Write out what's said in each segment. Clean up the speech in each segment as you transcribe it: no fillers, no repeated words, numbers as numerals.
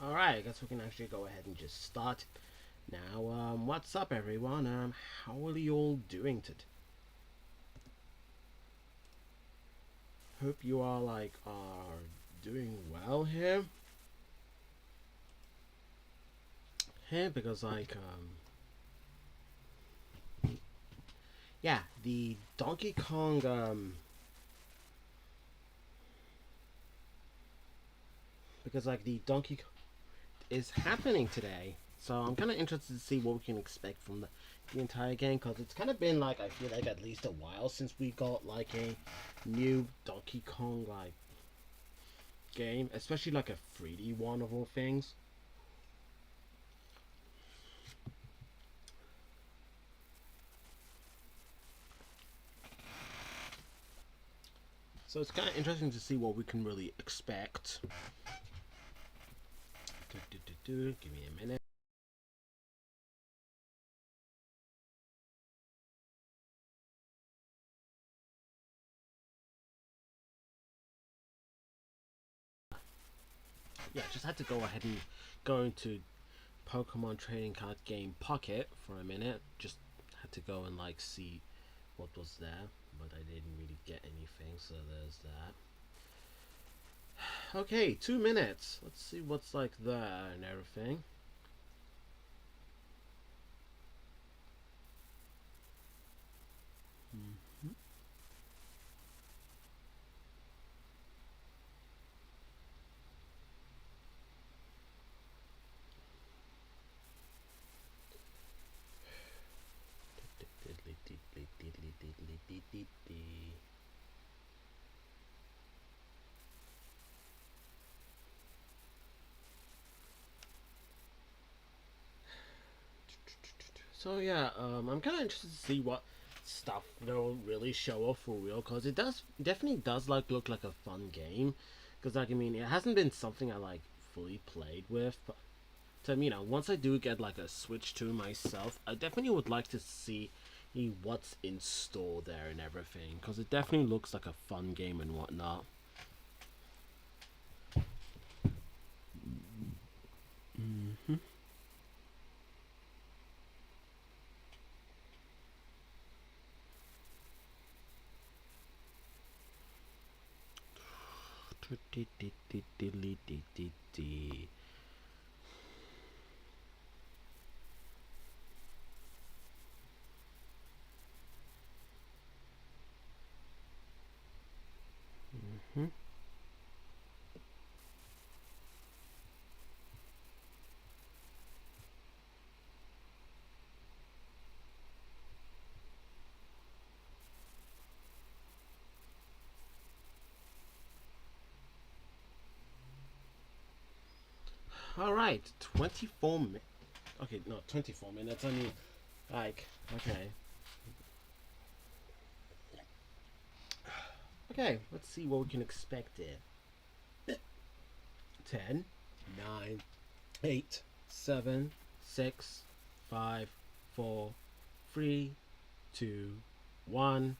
Alright, I guess we can actually go ahead and just start. Now, what's up everyone? How are you all doing today? Hope you all are doing well here. Because yeah, the Donkey Kong because the Donkey Kong is happening today. So I'm kind of interested to see what we can expect from the entire game, because it's kind of been I feel like at least a while since we got a new Donkey Kong game, especially a 3D one of all things. So it's kind of interesting to see what we can really expect. Give me a minute. Yeah, just had to go ahead and go into Pokemon Trading Card Game Pocket for a minute. Just had to go and see what was there, but I didn't really get anything, so there's that. Okay, 2 minutes. Let's see what's there and everything. So yeah, I'm kind of interested to see what stuff they'll really show off for real, because it definitely does look like a fun game. Because I mean, it hasn't been something I fully played with, but once I do get a Switch 2 myself, I definitely would like to see what's in store there and everything, because it definitely looks like a fun game and whatnot. Mm-hmm. Mm-hmm. All right, 24 minutes. Okay, no, 24 minutes. I mean, okay. Okay, let's see what we can expect here. 10, 9, 8, 7, 6, 5, 4, 3, 2, 1.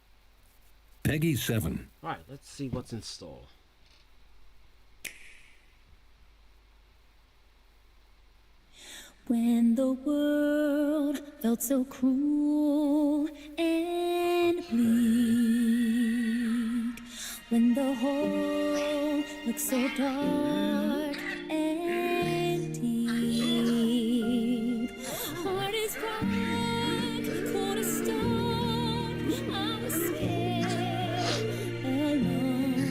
Peggy 7. Alright, let's see what's in store. When the world felt so cruel and bleak, when the hole looked so dark and deep, heart is rock, cold as stone, I was scared, alone.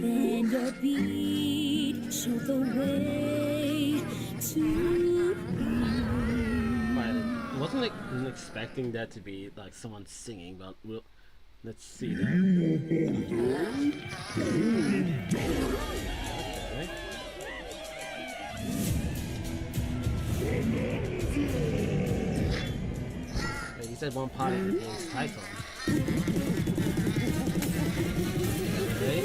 Then your beat showed the way. I wasn't expecting that to be someone singing, but let's see that. Okay. He said one part of the game's title. Okay.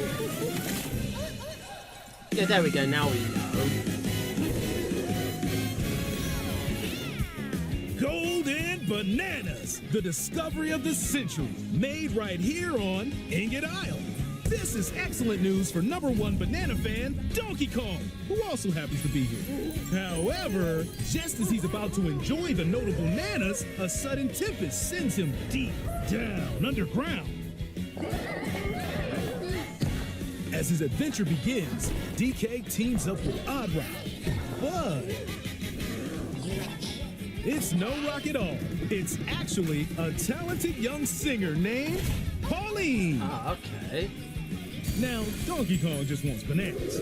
Yeah, there we go. Now we know. Bananas, the discovery of the century, made right here on Ingot Isle. This is excellent news for #1 banana fan, Donkey Kong, who also happens to be here. However, just as he's about to enjoy the notable bananas, a sudden tempest sends him deep down underground. As his adventure begins, DK teams up with Odd Rock, but it's no rock at all. It's actually a talented young singer named Pauline. Ah, okay. Now, Donkey Kong just wants bananas.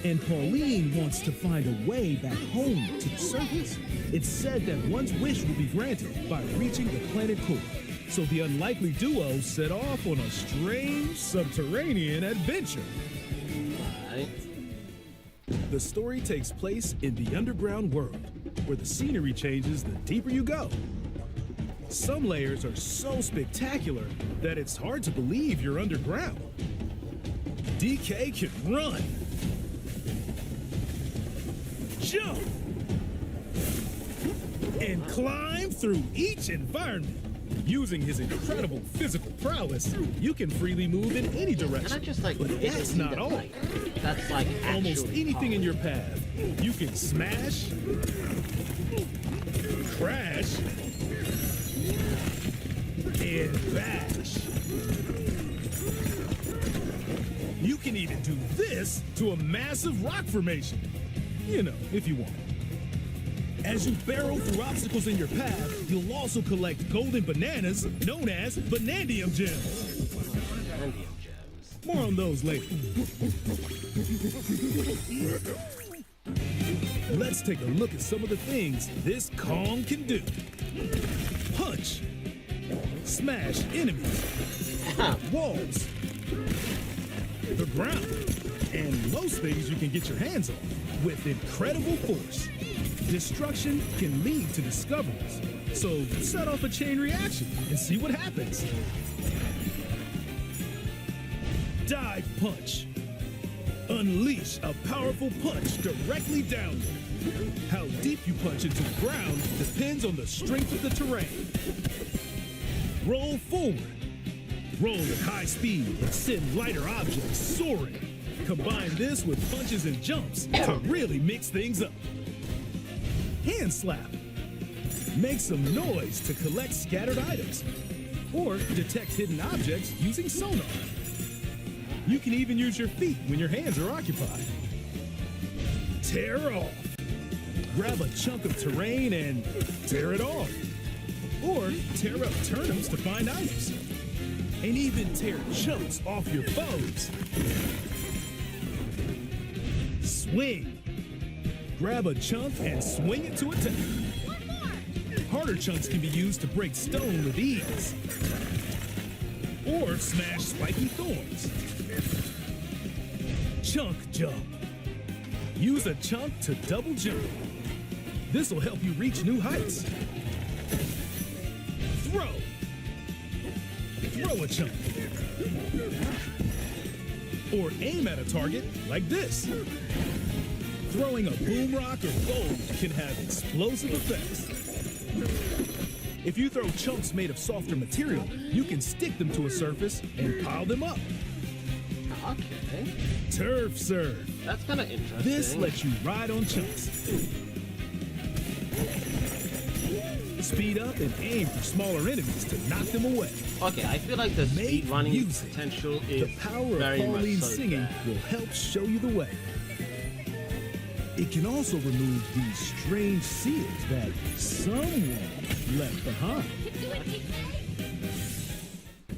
And Pauline wants to find a way back home to the surface. It's said that one's wish will be granted by reaching the planet core. So the unlikely duo set off on a strange subterranean adventure. Right. The story takes place in the underground world, where the scenery changes the deeper you go. Some layers are so spectacular that it's hard to believe you're underground. DK can run, jump, and climb through each environment. Using his incredible physical prowess, you can freely move in any And I direction. just like, But that's not all. That's like Almost actually anything in power. your path, you can smash, crash, and bash. You can even do this to a massive rock formation. You know, if you want. As you barrel through obstacles in your path, you'll also collect golden bananas known as Banandium gems. Banandium gems. More on those later. Let's take a look at some of the things this Kong can do. Punch. Smash enemies. Walls. The ground. And most things you can get your hands on with incredible force. Destruction can lead to discoveries. So set off a chain reaction and see what happens. Dive punch. Unleash a powerful punch directly downward. How deep you punch into the ground depends on the strength of the terrain. Roll forward. Roll at high speed and send lighter objects soaring. Combine this with punches and jumps to really mix things up. Hand slap. Make some noise to collect scattered items. Or detect hidden objects using sonar. You can even use your feet when your hands are occupied. Tear off. Grab a chunk of terrain and tear it off. Or tear up turnips to find items. And even tear chunks off your foes. Swing. Grab a chunk and swing it to attack. Harder chunks can be used to break stone with ease. Or smash spiky thorns. Chunk jump. Use a chunk to double jump. This will help you reach new heights. Throw. Throw a chunk. Or aim at a target like this. Throwing a boom rock or gold can have explosive effects. If you throw chunks made of softer material, you can stick them to a surface and pile them up. Okay. Turf serve. That's kind of interesting. This lets you ride on chunks. Speed up and aim for smaller enemies to knock them away. Okay, I feel like the Make speed running music. potential is The power of very much Pauline's so singing there. will help show you the way. It can also remove these strange seals that someone left behind.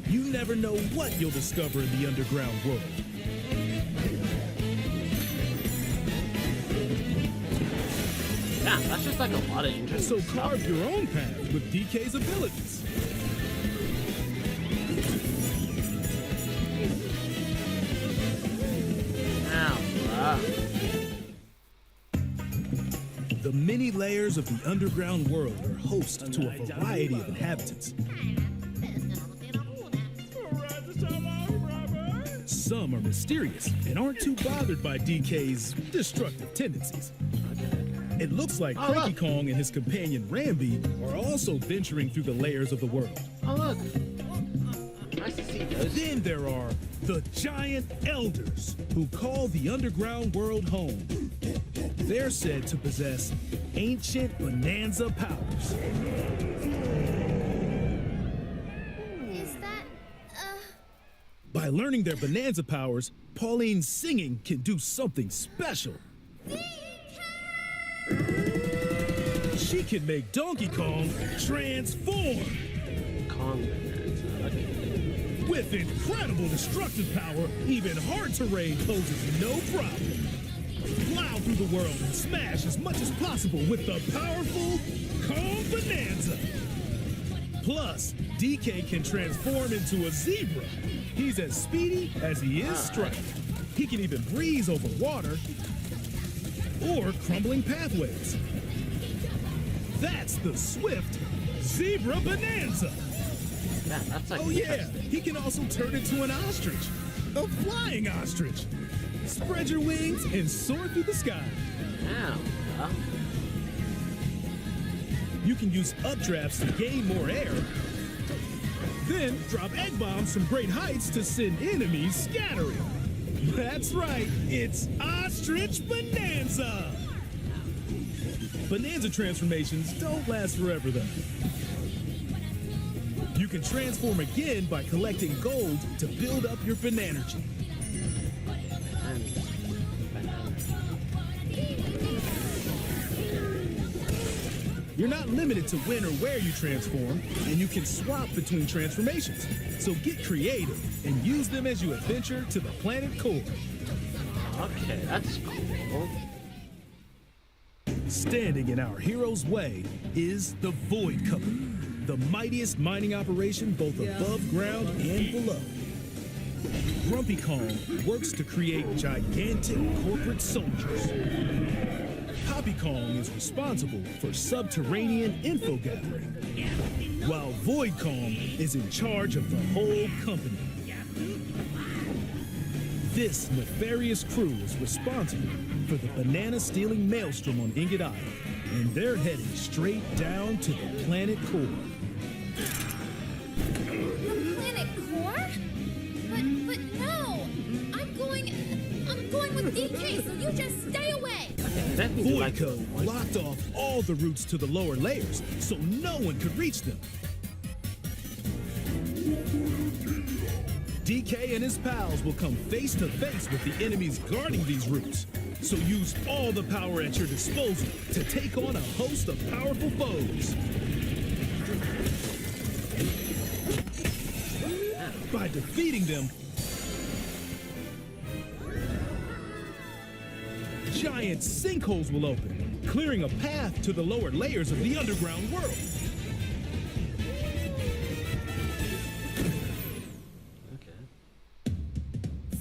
You never know what you'll discover in the underground world. Yeah, that's just like a lot of So interesting stuff. carve your own path with DK's abilities. Ow, bruh. The many layers of the underground world are host to a variety of inhabitants. Some are mysterious and aren't too bothered by DK's destructive tendencies. It looks like Oh, Cranky look. Kong and his companion Rambi are also venturing through the layers of the world. Oh, look. Nice to see those Then there are the giant elders who call the underground world home. They're said to possess ancient Bananza powers. Is that, By learning their Bananza powers, Pauline's singing can do something special. She can make Donkey Kong transform. Kong Bananza. Okay. With incredible destructive power, even hard terrain poses no problem. Plow through the world and smash as much as possible with the powerful Kong Bananza. Plus, DK can transform into a zebra. He's as speedy as he is striped. He can even breeze over water or crumbling pathways. That's the swift Zebra Bananza. Yeah, that's like Oh yeah, he can also turn into an ostrich. A flying ostrich. Spread your wings and soar through the sky. Yeah. You can use updrafts to gain more air. Then drop egg bombs from great heights to send enemies scattering. That's right, it's Ostrich Bananza. Bananza transformations don't last forever though. You can transform again by collecting gold to build up your Bananergy. You're not limited to when or where you transform, and you can swap between transformations. So get creative and use them as you adventure to the planet core. Okay, that's cool. Standing in our hero's way is the Void Company, the mightiest mining operation both above ground and below. Grumpy Kong works to create gigantic corporate soldiers. Poppy Kong is responsible for subterranean info gathering, while Void Kong is in charge of the whole company. This nefarious crew is responsible for the banana-stealing maelstrom on Ingot Island, and they're heading straight down to the planet core. the planet core? But no! I'm going with DK, so you just stay away! Definitely Void like Code blocked off all the routes to the lower layers, so no one could reach them. DK and his pals will come face to face with the enemies guarding these routes. So use all the power at your disposal to take on a host of powerful foes. By defeating them, giant sinkholes will open, clearing a path to the lower layers of the underground world.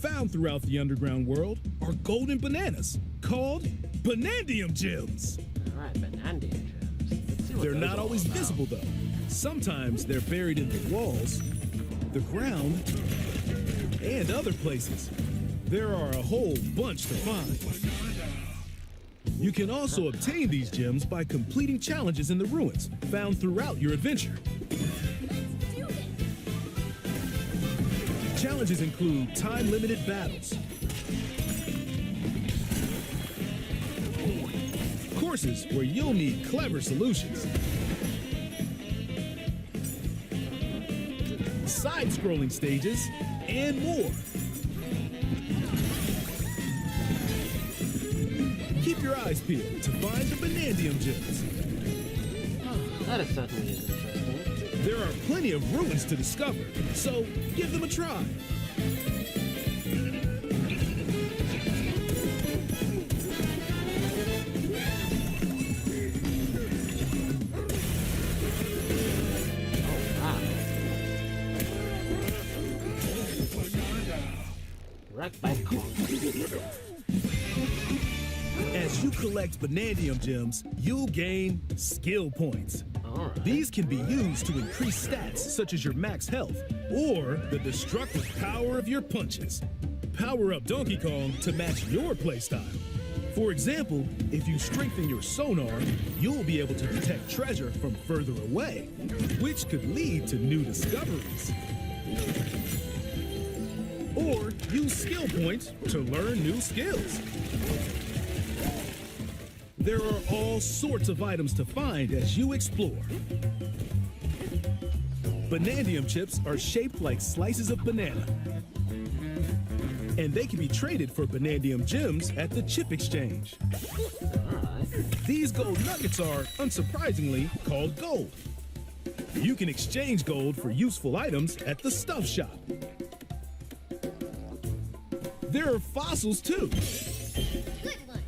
Found throughout the underground world are golden bananas called Banandium gems. Alright, Bananza gems. Let's see what They're those not are always about. visible though. Sometimes they're buried in the walls, the ground, and other places. There are a whole bunch to find. You can also obtain these gems by completing challenges in the ruins found throughout your adventure. Challenges include time-limited battles, courses where you'll need clever solutions, side-scrolling stages, and more. Keep your eyes peeled to find the Banandium gems. That is certainly interesting. There are plenty of ruins to discover, so give them a try. Wrecked by Kong. As you collect Banandium gems, you'll gain skill points. Alright. These can be used to increase stats such as your max health or the destructive power of your punches. Power up Donkey Kong to match your playstyle. For example, if you strengthen your sonar, you'll be able to detect treasure from further away, which could lead to new discoveries. use skill points to learn new skills. There are all sorts of items to find as you explore. Banandium chips are shaped like slices of banana. And they can be traded for Banandium gems at the chip exchange. These gold nuggets are, unsurprisingly, called gold. You can exchange gold for useful items at the stuff shop. There are fossils too. Good one.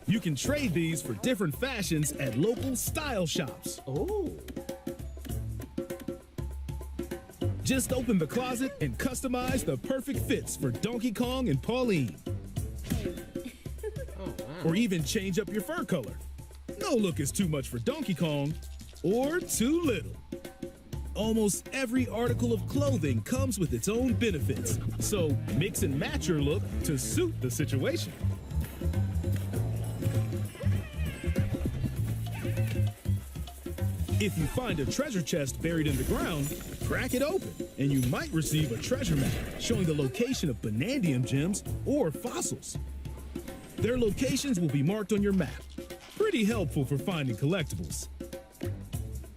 You can trade these for different fashions at local style shops. Oh. Just open the closet and customize the perfect fits for Donkey Kong and Pauline. Oh, wow. Or even change up your fur color. No look is too much for Donkey Kong, or too little. Almost every article of clothing comes with its own benefits, so mix and match your look to suit the situation. If you find a treasure chest buried in the ground, crack it open, and you might receive a treasure map showing the location of Banandium gems or fossils. Their locations will be marked on your map. Pretty helpful for finding collectibles.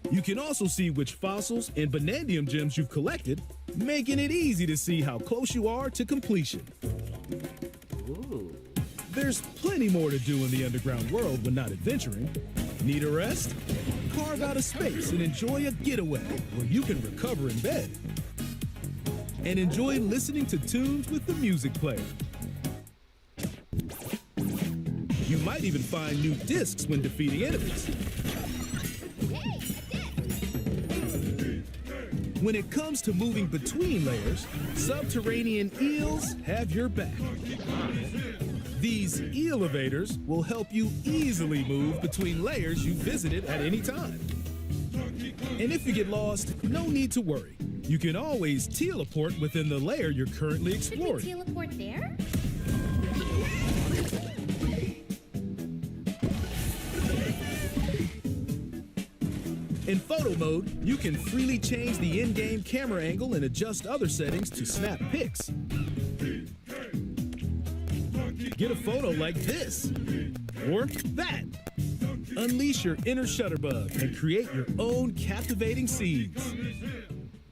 You can also see which fossils and Banandium gems you've collected, making it easy to see how close you are to completion. Ooh. There's plenty more to do in the underground world when not adventuring. Need a rest? Carve out a space and enjoy a getaway where you can recover in bed. And enjoy listening to tunes with the music player. You might even find new discs when defeating enemies. When it comes to moving between layers, subterranean eels have your back. These elevators will help you easily move between layers you visited at any time. And if you get lost, no need to worry. You can always teleport within the layer you're currently Should we exploring. teleport there? In photo mode, you can freely change the in-game camera angle and adjust other settings to snap pics. Get a photo like this, or that. Unleash your inner shutterbug and create your own captivating scenes.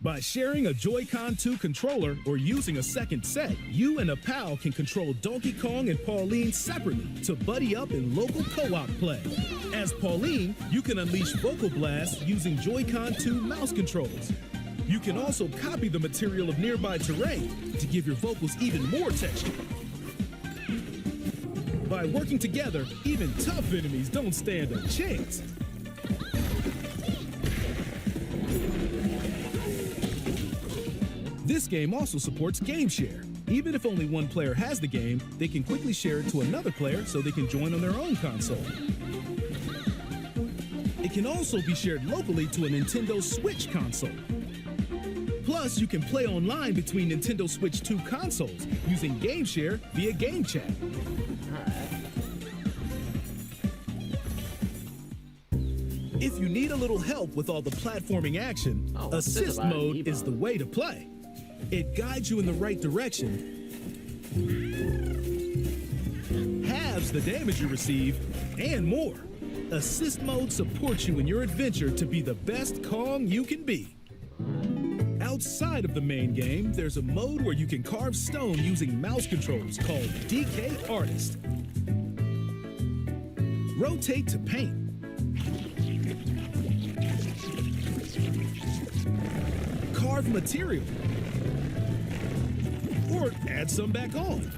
By sharing a Joy-Con 2 controller or using a second set, you and a pal can control Donkey Kong and Pauline separately to buddy up in local co-op play. As Pauline, you can unleash vocal blasts using Joy-Con 2 mouse controls. You can also copy the material of nearby terrain to give your vocals even more texture. By working together, even tough enemies don't stand a chance. This game also supports Game Share. Even if only one player has the game, they can quickly share it to another player so they can join on their own console. It can also be shared locally to a Nintendo Switch console. Plus, you can play online between Nintendo Switch 2 consoles using Game Share via Game Chat. If you need a little help with all the platforming action, Assist Mode is the way to play. It guides you in the right direction, halves the damage you receive, and more. Assist Mode supports you in your adventure to be the best Kong you can be. Outside of the main game, there's a mode where you can carve stone using mouse controls called DK Artist. Rotate to paint. Carve material. Or add some back on.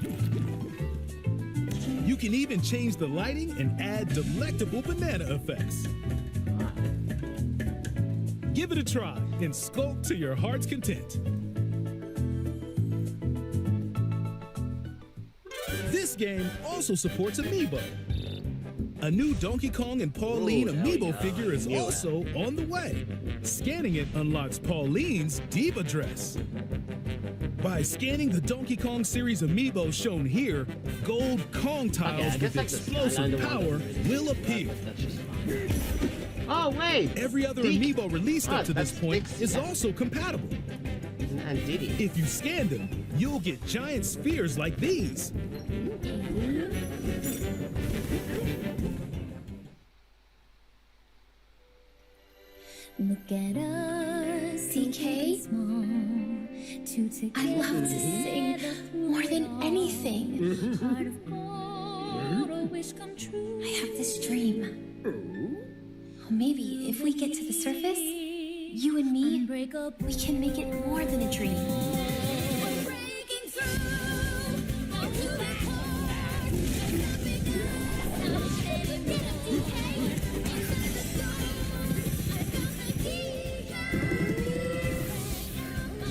You can even change the lighting and add delectable banana effects. Give it a try and sculpt to your heart's content. This game also supports Amiibo. A new Donkey Kong and Pauline Amiibo figure is also on the way. Scanning it unlocks Pauline's Diva dress. By scanning the Donkey Kong series Amiibo shown here, gold Kong tiles with explosive power will appear. Oh, wait! Every other Amiibo released up to this point is also compatible. And Diddy. If you scan them, you'll get giant spheres like these. Look at us, DK? small, two I love to together, sing more than anything. heart of gold, a wish come true. I have this dream. Oh, maybe if we get to the surface, you and me, Unbreakable. we can make it more than a dream. Breaking through onto the heart, nothing else, not get up, DK. Inside the soul, I got the key.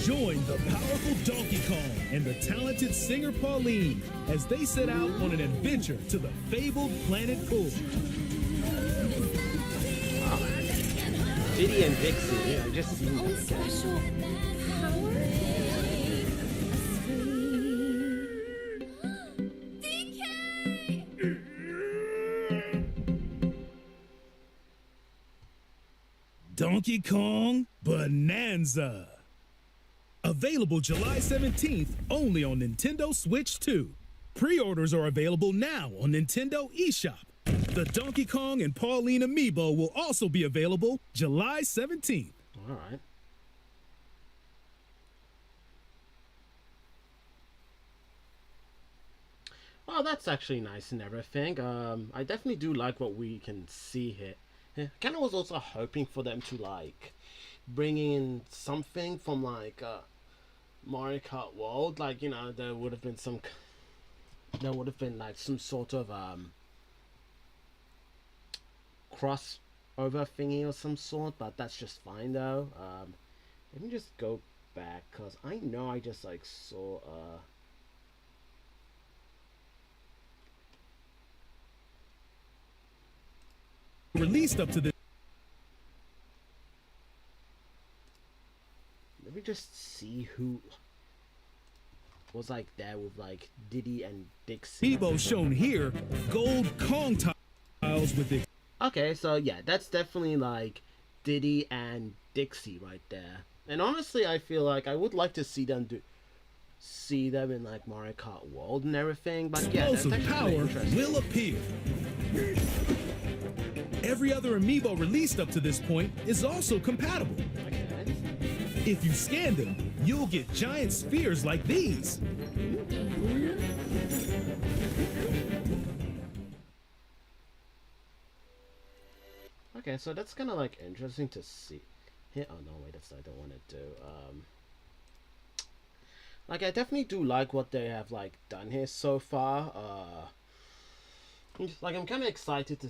Join the powerful Donkey Kong and the talented singer Pauline as they set out on an adventure to the fabled planet Cool. Diddy and Dixie, I just seen Own them. special power? Donkey Kong Bananza. Available July 17th only on Nintendo Switch 2. Pre-orders are available now on Nintendo eShop. The Donkey Kong and Pauline amiibo will also be available July 17th. Alright. Oh, that's actually nice and everything. I definitely do like what we can see here. Yeah, kind of was also hoping for them to like bring in something from like Mario Kart World. Like, you know, there would have been like some sort of crossover thingy or some sort, but that's just fine though. Let me just go back because I know I just like saw Released up to the let me just see who was like there with like Diddy and Dixie. amiibo shown here, gold Kong tiles with it. Okay, so yeah, that's definitely like Diddy and Dixie right there. And honestly, I feel like I would like to see them in like Mario Kart World and everything. But yeah, that's Explosive actually power interesting. will appear. Every other amiibo released up to this point is also compatible. Okay. If you scan them, you'll get giant spheres like these. Okay, so that's kind of like interesting to see. Here, oh no, wait, that's what I don't want to do. Like I definitely do like what they have like done here so far. Like I'm kind of excited to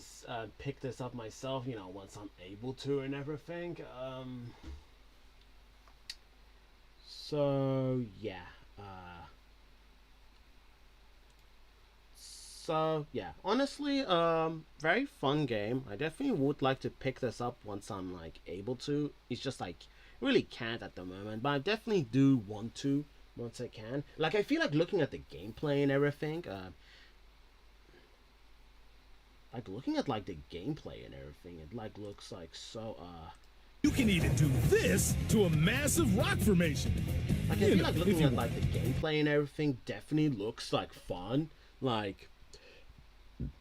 pick this up myself, you know, once I'm able to and everything. So yeah. So yeah, honestly, very fun game. I definitely would like to pick this up once I'm like able to. It's just like really can't at the moment, but I definitely do want to once I can. Like I feel like looking at the gameplay and everything. Like looking at like the gameplay and everything, it like looks like so You can even do this to a massive rock formation. like I You feel know, like if looking you at like the gameplay and everything definitely looks like fun. Like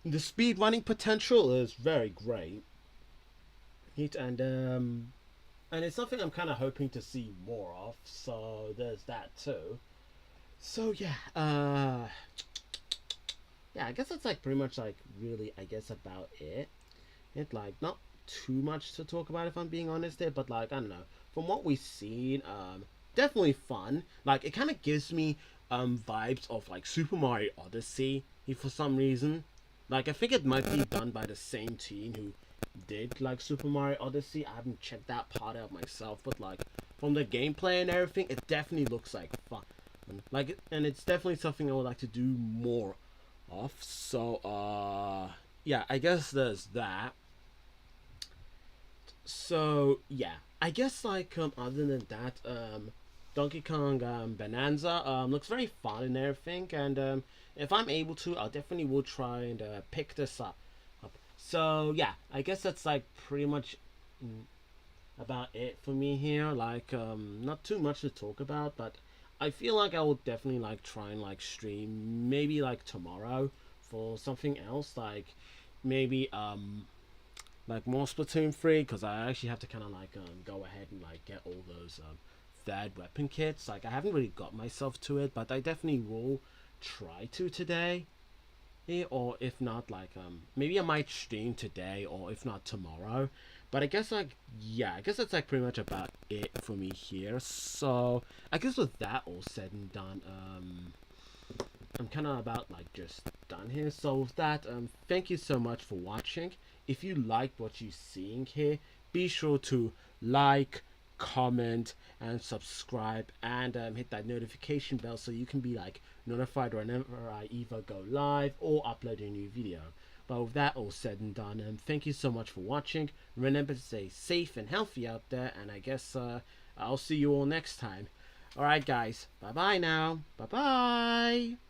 the speed running potential is very great. And it's something I'm kind of hoping to see more of. So there's that too. So yeah, yeah, I guess that's like pretty much like really I guess about it. It like not too much to talk about if I'm being honest there, but like I don't know. From what we've seen, definitely fun. Like it kind of gives me vibes of like Super Mario Odyssey for some reason. Like I think it might be done by the same team who did like Super Mario Odyssey. I haven't checked that part out myself, but like from the gameplay and everything, it definitely looks like fun. Like and it's definitely something I would like to do more of. So yeah, I guess there's that. So yeah, I guess like other than that, Donkey Kong Bananza looks very fun and everything, and if I'm able to, I'll definitely will try and pick this up. So yeah, I guess that's like pretty much about it for me here. Like not too much to talk about, but I feel like I will definitely like try and like stream maybe like tomorrow for something else, maybe like more Splatoon 3, because I actually have to kind of like go ahead and like get all those third weapon kits. Like I haven't really got myself to it, but I definitely will try to today. Or if not, like maybe I might stream today, or if not tomorrow. But I guess like, yeah, I guess that's like pretty much about it for me here. So I guess with that all said and done, I'm kind of about like just done here. So with that, thank you so much for watching. If you liked what you're seeing here, be sure to like, comment, and subscribe, and hit that notification bell so you can be like notified whenever I either go live or upload a new video. But with that all said and done, thank you so much for watching. Remember to stay safe and healthy out there, and I guess I'll see you all next time. Alright guys, bye bye now. Bye bye.